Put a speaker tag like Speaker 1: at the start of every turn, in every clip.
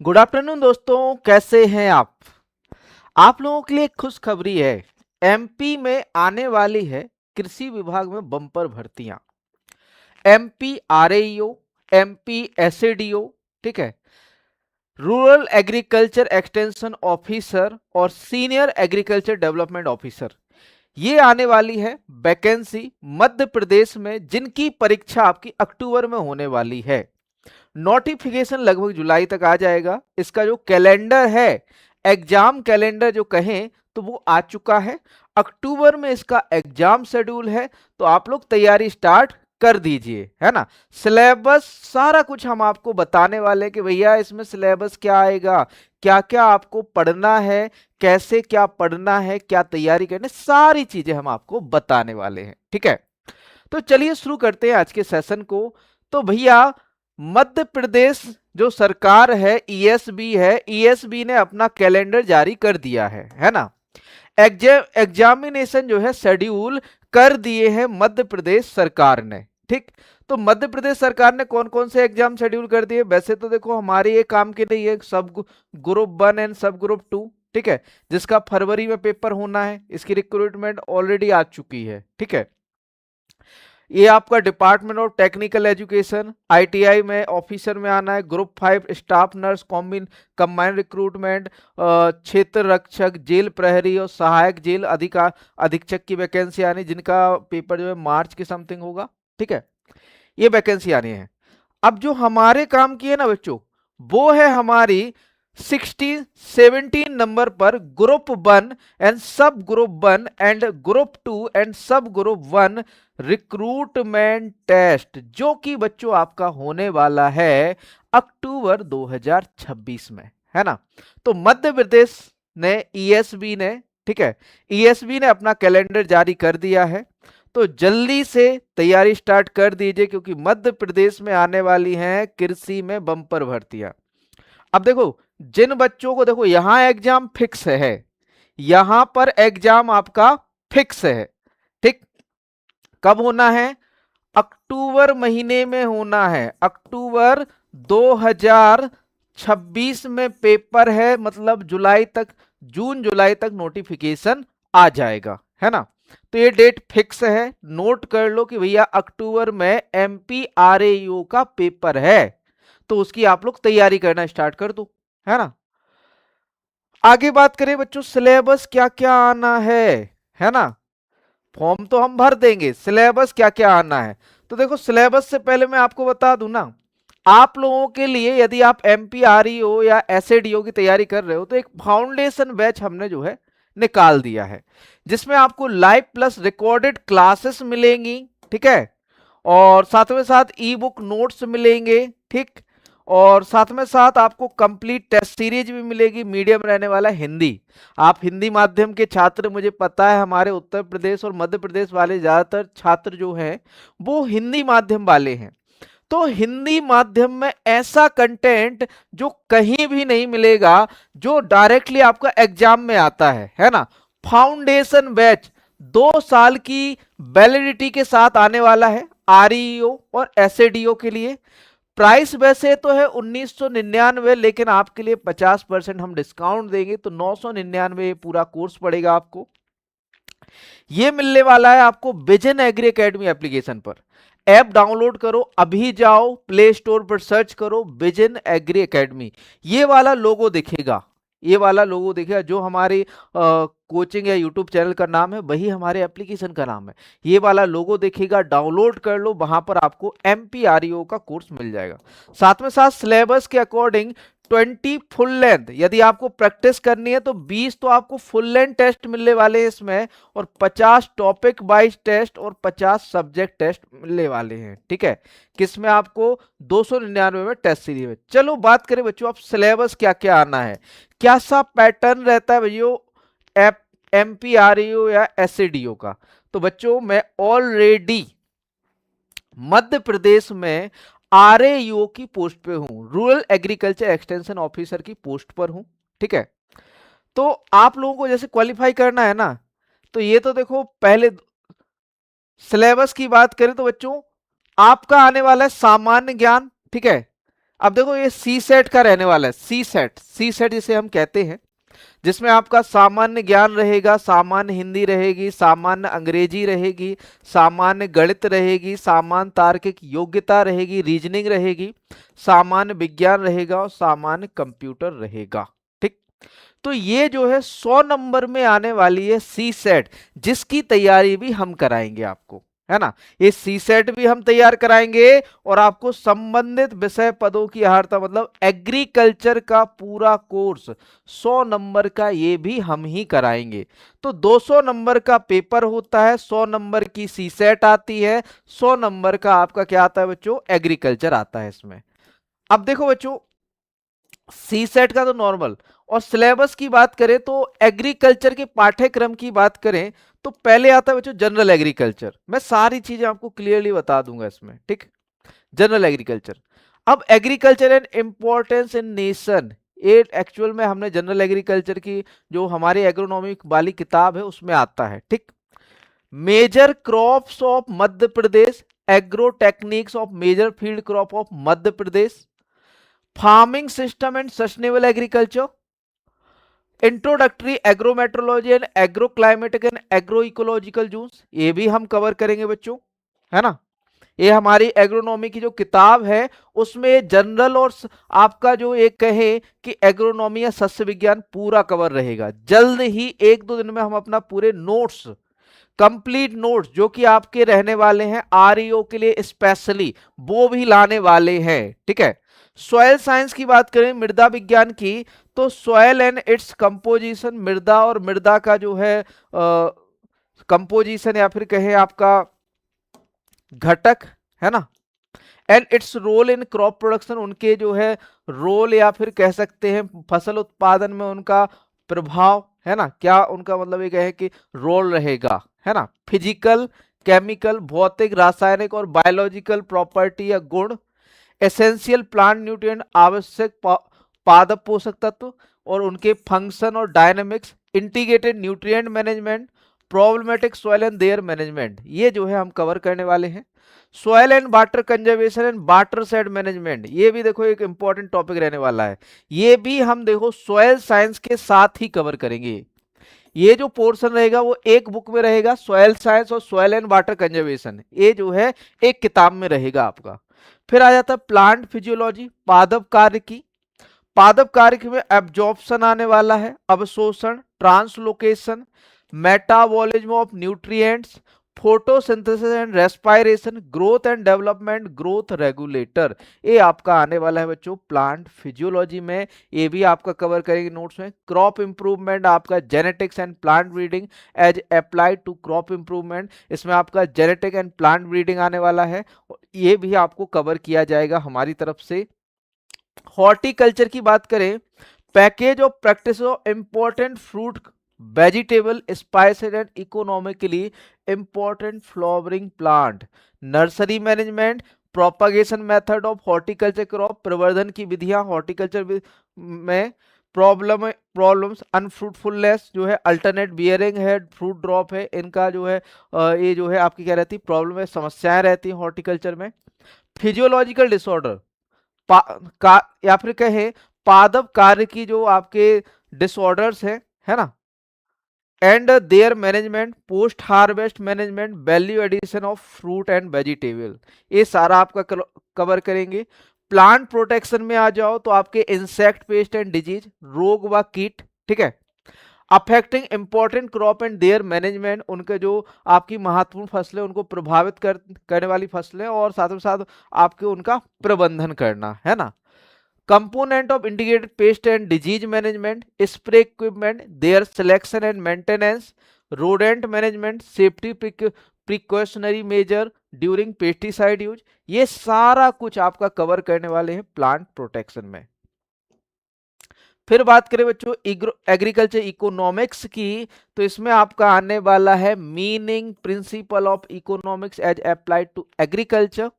Speaker 1: Good afternoon दोस्तों, कैसे हैं आप लोगों के लिए एक खुशखबरी है। एमपी में आने वाली है कृषि विभाग में बम्पर भर्तियां। एमपी आरएईओ, एमपी एसएडीओ, ठीक है, रूरल एग्रीकल्चर एक्सटेंशन ऑफिसर और सीनियर एग्रीकल्चर डेवलपमेंट ऑफिसर, ये आने वाली है वैकेंसी मध्य प्रदेश में, जिनकी परीक्षा आपकी अक्टूबर में होने वाली है। नोटिफिकेशन लगभग जुलाई तक आ जाएगा। इसका जो कैलेंडर है, एग्जाम कैलेंडर जो कहें तो वो आ चुका है। अक्टूबर में इसका एग्जाम शेड्यूल है, तो आप लोग तैयारी स्टार्ट कर दीजिए, है ना। सिलेबस सारा कुछ हम आपको बताने वाले हैं कि भैया इसमें सिलेबस क्या आएगा, क्या क्या आपको पढ़ना है, कैसे क्या पढ़ना है, क्या तैयारी करनी, सारी चीजें हम आपको बताने वाले हैं, ठीक है। तो चलिए शुरू करते हैं आज के सेशन को। तो भैया मध्य प्रदेश जो सरकार है, ईएसबी है, ईएसबी ने अपना कैलेंडर जारी कर दिया है ना। एग्जामिनेशन जो है शेड्यूल कर दिए हैं मध्य प्रदेश सरकार ने, ठीक। तो मध्य प्रदेश सरकार ने कौन कौन से एग्जाम शेड्यूल कर दिए? वैसे तो देखो हमारे ये काम के लिए ये सब ग्रुप 1 एंड सब ग्रुप 2, ठीक है, जिसका फरवरी में पेपर होना है, इसकी रिक्रूटमेंट ऑलरेडी आ चुकी है, ठीक है। ये आपका department of technical education ITI में ऑफिसर में आना है। Group 5 staff nurse combined recruitment, क्षेत्र रक्षक, जेल प्रहरी और सहायक जेल अधीक्षक की वैकेंसी आनी, जिनका पेपर जो है मार्च के समथिंग होगा, ठीक है। ये वैकेंसी आनी है। अब जो हमारे काम की है ना बच्चों, वो है हमारी 17 नंबर पर ग्रुप 1 एंड सब ग्रुप 1 एंड ग्रुप 2 एंड सब ग्रुप 1 रिक्रूटमेंट टेस्ट, जो कि बच्चों आपका होने वाला है अक्टूबर 2026 में, है ना। तो मध्य प्रदेश ने, ईएसबी ने, ठीक है, ईएसबी ने अपना कैलेंडर जारी कर दिया है। तो जल्दी से तैयारी स्टार्ट कर दीजिए, क्योंकि मध्य प्रदेश में आने वाली हैं कृषि में बम्पर भर्तियां। अब देखो, जिन बच्चों को, देखो यहां एग्जाम फिक्स है, यहां पर एग्जाम आपका फिक्स है, ठीक। कब होना है? अक्टूबर महीने में होना है। अक्टूबर 2026 में पेपर है, मतलब जुलाई तक, जून जुलाई तक नोटिफिकेशन आ जाएगा, है ना। तो ये डेट फिक्स है, नोट कर लो कि भैया अक्टूबर में एमपी आरएयू का पेपर है, तो उसकी आप लोग तैयारी करना स्टार्ट कर दो, है ना। आगे बात करें बच्चों, सिलेबस क्या क्या आना है ना। फॉर्म तो हम भर देंगे, सिलेबस क्या क्या आना है। तो देखो, सिलेबस से पहले मैं आपको बता दूं ना, आप लोगों के लिए यदि आप एमपीआरईओ या एसएडीओ की तैयारी कर रहे हो, तो एक फाउंडेशन बैच हमने जो है निकाल दिया है, जिसमें आपको लाइव प्लस रिकॉर्डेड क्लासेस मिलेंगी, ठीक है, और साथ में साथ ई बुक नोट्स मिलेंगे, ठीक, और साथ में साथ आपको कंप्लीट टेस्ट सीरीज भी मिलेगी। मीडियम रहने वाला हिंदी, आप हिंदी माध्यम के छात्र, मुझे पता है हमारे उत्तर प्रदेश और मध्य प्रदेश वाले ज्यादातर छात्र जो हैं वो हिंदी माध्यम वाले हैं। तो हिंदी माध्यम में ऐसा कंटेंट जो कहीं भी नहीं मिलेगा, जो डायरेक्टली आपका एग्जाम में आता है ना। फाउंडेशन बैच 2 साल की वैलिडिटी के साथ आने वाला है आरईओ और एसएडीओ के लिए। प्राइस वैसे तो है 1999, लेकिन आपके लिए 50% हम डिस्काउंट देंगे, तो 999 पूरा कोर्स पड़ेगा आपको। ये मिलने वाला है आपको विजन एग्री एकेडमी एप्लीकेशन पर। ऐप डाउनलोड करो, अभी जाओ प्ले स्टोर पर सर्च करो विजन एग्री एकेडमी। ये वाला लोगो दिखेगा, ये वाला लोगो दिखेगा, जो हमारी कोचिंग या यूट्यूब चैनल का नाम है, वही हमारे एप्लीकेशन का नाम है। ये वाला लोगो दिखेगा, डाउनलोड कर लो, वहां पर आपको एमपीआरईओ का कोर्स मिल जाएगा। साथ में साथ सिलेबस के अकॉर्डिंग 20 फुल लेंथ, यदि आपको प्रैक्टिस करनी है तो 20 तो आपको फुल लेंथ टेस्ट मिलने वाले हैं इसमें, और 50 टॉपिक वाइज टेस्ट और 50 सब्जेक्ट टेस्ट मिलने वाले हैं, ठीक है। किसमें आपको 299 में टेस्ट सीरीज में। चलो बात करें बच्चों, आप सिलेबस क्या क्या आना है, क्या सा पैटर्न रहता है भैया एमपीआरईओ या एसएडीओ का। तो बच्चों, मैं ऑलरेडी मध्य प्रदेश में आरएयू की पोस्ट पे हूं, रूरल एग्रीकल्चर एक्सटेंशन ऑफिसर की पोस्ट पर हूं, ठीक है। तो आप लोगों को जैसे क्वालिफाई करना है ना, तो ये तो देखो, पहले सिलेबस की बात करें तो बच्चों आपका आने वाला है सामान्य ज्ञान, ठीक है, अब देखो ये सी सेट का रहने वाला है, सी सेट जिसे हम कहते हैं, जिसमें आपका सामान्य ज्ञान रहेगा, सामान्य हिंदी रहेगी, सामान्य अंग्रेजी रहेगी, सामान्य गणित रहेगी, सामान्य तार्किक योग्यता रहेगी, रीजनिंग रहेगी, सामान्य विज्ञान रहेगा और सामान्य कंप्यूटर रहेगा। ठीक, तो ये जो है 100 नंबर में आने वाली है सी सेट, जिसकी तैयारी भी हम कराएंगे आपको, है ना। ये सी सेट भी हम तैयार कराएंगे और आपको संबंधित विषय पदों की अहर्ता मतलब एग्रीकल्चर का पूरा कोर्स 100 नंबर का ये भी हम ही कराएंगे। तो 200 नंबर का पेपर होता है, 100 नंबर की सी सेट आती है, 100 नंबर का आपका क्या आता है बच्चों, एग्रीकल्चर आता है इसमें। अब देखो बच्चों, सी सेट का तो नॉर्मल, और सिलेबस की बात करें तो एग्रीकल्चर के पाठ्यक्रम की बात करें तो पहले आता है बच्चों जनरल एग्रीकल्चर। मैं सारी चीजें आपको क्लियरली बता दूंगा इसमें, ठीक। जनरल एग्रीकल्चर, अब agriculture and importance in nation, ये एक्चुअल में हमने जनरल एग्रीकल्चर की जो हमारी एग्रोनॉमी वाली किताब है उसमें आता है, ठीक। Major crops of Madhya Pradesh, agro technics of major field crop of Madhya Pradesh, farming system and sustainable agriculture, introductory agrometeorology and agro climatic and agro ecological zones, ये भी हम कवर करेंगे बच्चों, है ना। ये हमारी एग्रोनॉमी की जो किताब है उसमें जनरल और आपका जो एक कहे कि एग्रोनॉमी या सस्य विज्ञान पूरा कवर रहेगा। जल्द ही 1-2 दिन में हम अपना पूरे नोट्स, कंप्लीट नोट्स जो कि आपके रहने वाले हैं आरईओ के लिए स्पेशली, वो भी लाने वाले हैं, ठीक है। सॉयल साइंस की बात करें, मृदा विज्ञान की, तो सॉयल एंड इट्स कंपोजिशन, मृदा और मृदा का जो है कंपोजिशन या फिर कहें आपका घटक, है ना, and its role in crop production, उनके जो है रोल या फिर कह सकते हैं फसल उत्पादन में उनका प्रभाव, है ना, क्या उनका मतलब ये कहे कि रोल रहेगा, है ना। फिजिकल, केमिकल, भौतिक, रासायनिक और बायोलॉजिकल प्रॉपर्टी या गुण, एसेंशियल प्लांट न्यूट्रिएंट, आवश्यक पादप पोषक तत्व और उनके फंक्शन और dynamics, integrated nutrient management, problematic soil and their management, ये जो है हम कवर करने वाले हैं। Soil and water conservation and water shade management, ये भी देखो एक इंपॉर्टेंट टॉपिक रहने वाला है, ये भी हम देखो सॉइल साइंस के साथ ही कवर करेंगे। ये जो पोर्शन रहेगा वो एक बुक में रहेगा, सॉइल साइंस और सॉइल एंड वाटर कंजर्वेशन, ये जो है एक किताब में रहेगा आपका। फिर आ जाता है प्लांट फिजियोलॉजी, पादप कार्य की, पादप कार्य में एब्जॉर्प्शन आने वाला है, अवशोषण, translocation, metabolism of nutrients, photosynthesis and respiration, growth and development, growth regulator, ये आपका आने वाला है बच्चों प्लांट फिजियोलॉजी में, ये भी आपका कवर करेंगे नोट्स में। क्रॉप इंप्रूवमेंट आपका genetics and plant breeding as applied to crop improvement, इसमें आपका जेनेटिक एंड प्लांट ब्रीडिंग आने वाला है, ये भी आपको कवर किया जाएगा हमारी तरफ से। हॉर्टिकल्चर की बात करें, package of practice of important fruit, vegetable, spices and economically important flowering plant, nursery management, propagation method of horticulture crop, प्रवर्धन की विधियां हॉर्टिकल्चर में, प्रॉब्लम्स अनफ्रूटफुलनेस जो है, अल्टरनेट बियरिंग है, फ्रूट ड्रॉप है, इनका जो है ये जो है आपकी क्या रहती है प्रॉब्लम है, समस्याएं रहती हैं हॉर्टिकल्चर में। फिजियोलॉजिकल डिसऑर्डर, या फिर कहें पादप कार्य की जो आपके डिसऑर्डर्स है ना, and their management, post harvest management, value addition of fruit and vegetable, ये सारा आपका कवर करेंगे। प्लांट प्रोटेक्शन में आ जाओ तो आपके इंसेक्ट पेस्ट एंड डिजीज, रोग व कीट, ठीक है, affecting important crop and their management, उनके जो आपकी महत्वपूर्ण फसलें उनको प्रभावित करने वाली फसलें और साथ में साथ आपके उनका प्रबंधन करना, है ना। Component of integrated pest and disease management, spray equipment, their selection and maintenance, rodent management, safety precautionary measure during pesticide use, ये सारा कुछ आपका कवर करने वाले हैं प्लांट प्रोटेक्शन में। फिर बात करें बच्चों एग्रीकल्चर इकोनॉमिक्स की, तो इसमें आपका आने वाला है meaning principle of economics as applied to agriculture,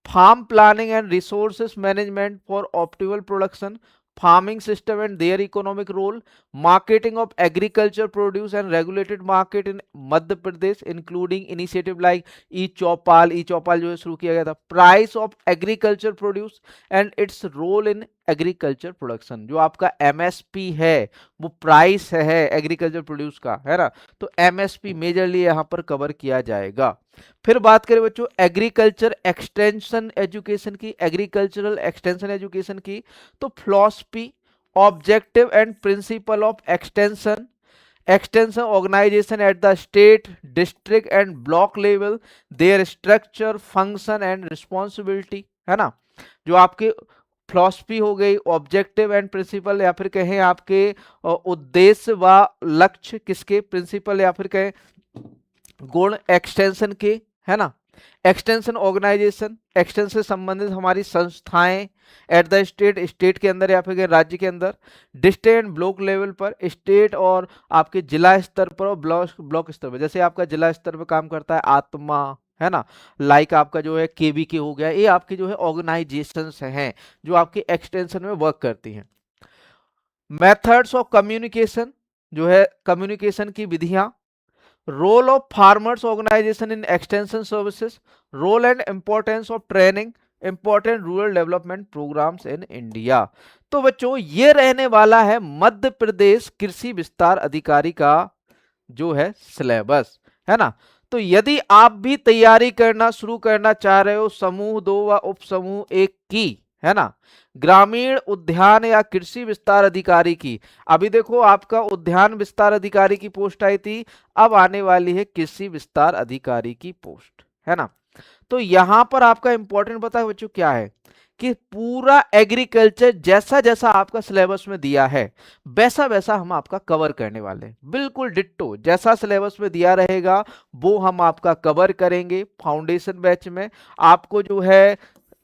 Speaker 1: farm planning and resources management for optimal production, farming system and their economic role, marketing of agriculture produce and regulated market in Madhya Pradesh including initiative like e Choupal जो है शुरू किया गया था, price of agriculture produce and its role in agriculture production, जो आपका MSP है वो प्राइस है एग्रीकल्चर प्रोड्यूस का, है ना, तो एमएसपी मेजरली यहाँ पर कवर किया जाएगा। फिर बात करें बच्चों एग्रीकल्चर एक्सटेंशन एजुकेशन की, एग्रीकल्चरल एक्सटेंशन एजुकेशन की, तो philosophy, objective and principle of extension, extension organization at the state, district and block level, their structure, function and responsibility, है ना, जो आपके फिलॉसफी हो गई, ऑब्जेक्टिव एंड प्रिंसिपल, या फिर कहें आपके उद्देश्य व लक्ष्य किसके, प्रिंसिपल या फिर कहें गुण एक्सटेंशन के, है ना, एक्सटेंशन ऑर्गेनाइजेशन, एक्सटेंशन से संबंधित हमारी संस्थाएं एट द स्टेट, स्टेट के अंदर या फिर राज्य के अंदर, डिस्ट्रिक्ट एंड ब्लॉक लेवल पर, स्टेट और आपके जिला स्तर पर और ब्लॉक स्तर पर, जैसे आपका जिला स्तर पर काम करता है आत्मा, है ना, लाइक आपका जो है केवीके हो गया, ये आपकी जो है ऑर्गेनाइजेशंस हैं जो आपकी एक्सटेंशन में वर्क करती हैं। मेथड्स ऑफ कम्युनिकेशन, जो है कम्युनिकेशन की विधियां, role of farmers organization in extension services, role and importance of training, important rural development programs in India. तो बच्चों ये रहने वाला है मध्य प्रदेश कृषि विस्तार अधिकारी का जो है सिलेबस, है ना। तो यदि आप भी तैयारी करना शुरू करना चाह रहे हो समूह 2 व उप समूह 1 की, है ना, ग्रामीण उद्यान या कृषि विस्तार अधिकारी की, अभी देखो आपका उद्यान विस्तार अधिकारी की पोस्ट आई थी, अब आने वाली है कृषि विस्तार अधिकारी की पोस्ट, है ना। तो यहां पर आपका इंपॉर्टेंट पता है बच्चों क्या है कि पूरा एग्रीकल्चर जैसा जैसा आपका सिलेबस में दिया है वैसा वैसा हम आपका कवर करने वाले हैं, बिल्कुल डिट्टो जैसा सिलेबस में दिया रहेगा वो हम आपका कवर करेंगे। फाउंडेशन बैच में आपको जो है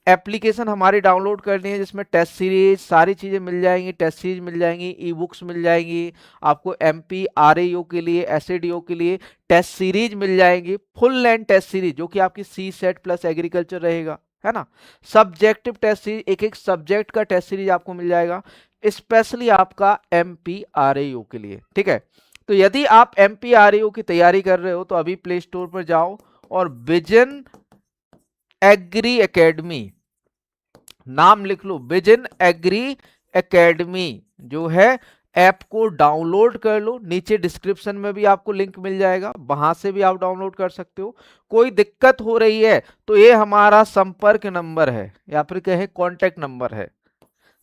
Speaker 1: एप्लीकेशन हमारी डाउनलोड करनी है जिसमें टेस्ट सीरीज सारी चीजें मिल जाएंगी, टेस्ट सीरीज मिल जाएंगी, ई बुक्स मिल जाएंगी, आपको एमपी आरएओ के लिए एसएडीओ के लिए टेस्ट सीरीज मिल जाएंगी, फुल लेंथ टेस्ट सीरीज जो कि आपकी सी सेट प्लस एग्रीकल्चर रहेगा, है ना, सब्जेक्टिव टेस्ट सीरीज एक एक सब्जेक्ट का टेस्ट सीरीज आपको मिल जाएगा स्पेशली आपका एमपी आरएओ के लिए, ठीक है। तो यदि आप एमपी आरएओ की तैयारी कर रहे हो तो अभी प्ले स्टोर पर जाओ और विजन एग्री एकेडमी नाम लिख लो, विजन एग्री एकेडमी जो है ऐप को डाउनलोड कर लो, नीचे डिस्क्रिप्शन में भी आपको लिंक मिल जाएगा, वहां से भी आप डाउनलोड कर सकते हो। कोई दिक्कत हो रही है तो ये हमारा संपर्क नंबर है या फिर कहें कॉन्टेक्ट नंबर है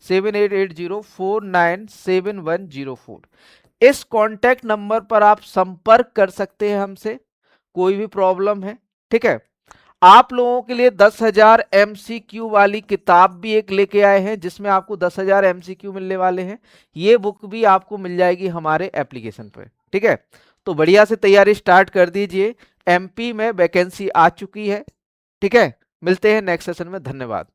Speaker 1: 7880497104। इस कॉन्टेक्ट नंबर पर आप संपर्क कर सकते हैं हमसे, कोई भी प्रॉब्लम है, ठीक है। आप लोगों के लिए 10,000 MCQ वाली किताब भी एक लेके आए हैं जिसमें आपको 10,000 MCQ मिलने वाले हैं, ये बुक भी आपको मिल जाएगी हमारे एप्लीकेशन पर, ठीक है। तो बढ़िया से तैयारी स्टार्ट कर दीजिए, एमपी में वैकेंसी आ चुकी है, ठीक है। मिलते हैं नेक्स्ट सेशन में, धन्यवाद।